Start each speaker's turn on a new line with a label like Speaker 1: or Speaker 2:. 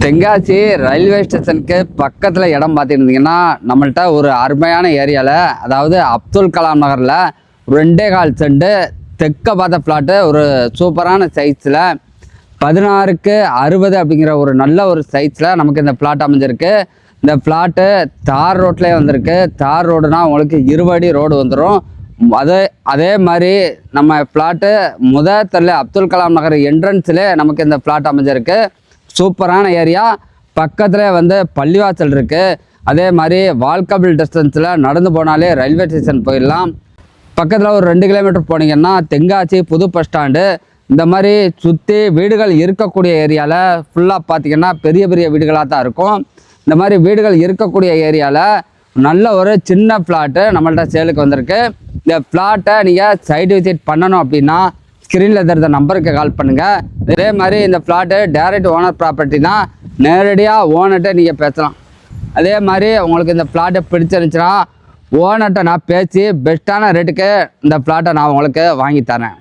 Speaker 1: Tenkasi railway ஸ்டேஷனுக்கு பக்கத்தில் இடம் பார்த்துருந்தீங்கன்னா நம்மள்ட்ட ஒரு அருமையான ஏரியாவில், அதாவது அப்துல் கலாம் நகரில் 2.25 சென்ட் தெற்க பார்த்த பிளாட்டு, ஒரு சூப்பரான சைஸில் 16க்கு 60 அப்படிங்கிற ஒரு நல்ல ஒரு சைஸில் நமக்கு இந்த பிளாட் அமைஞ்சிருக்கு. இந்த பிளாட்டு தார் ரோட்லேயே வந்திருக்கு. தார் ரோடுனா உங்களுக்கு 20 அடி ரோடு வந்துடும். அதே மாதிரி நம்ம பிளாட்டு தெருல அப்துல் கலாம் நகர் என்ட்ரன்ஸ்லேயே நமக்கு இந்த பிளாட் அமைஞ்சிருக்கு. சூப்பரான ஏரியா. பக்கத்தில் பள்ளிவாசல் இருக்குது. அதே மாதிரி வால்கபிள் டிஸ்டன்ஸில் நடந்து போனாலே ரயில்வே ஸ்டேஷன் போயிடலாம். பக்கத்தில் ஒரு 2 கிலோமீட்டர் போனீங்கன்னா தென்காசி புது பஸ் ஸ்டாண்டு. இந்த மாதிரி சுற்றி வீடுகள் இருக்கக்கூடிய ஏரியாவில் ஃபுல்லாக பார்த்திங்கன்னா பெரிய பெரிய வீடுகளாக தான் இருக்கும். இந்த மாதிரி வீடுகள் இருக்கக்கூடிய ஏரியாவில் நல்ல ஒரு சின்ன பிளாட்டு நம்மள்ட்ட சேலுக்கு வந்திருக்கு. இந்த பிளாட்டை நீங்கள் சைட் விசிட் பண்ணணும் அப்படின்னா ஸ்க்ரீனில் தெரிந்த நம்பருக்கு கால் பண்ணுங்கள். இதே மாதிரி இந்த பிளாட்டு டைரக்ட் ஓனர் ப்ராப்பர்ட்டி தான். நேரடியாக ஓனர்கிட்ட நீங்கள் பேசலாம். அதே மாதிரி உங்களுக்கு இந்த பிளாட்டை பிடிச்சிருந்துச்சுன்னா ஓனர்கிட்ட நான் பேசி பெஸ்ட்டான ரேட்டுக்கு இந்த பிளாட்டை நான் உங்களுக்கு வாங்கி தரேன்.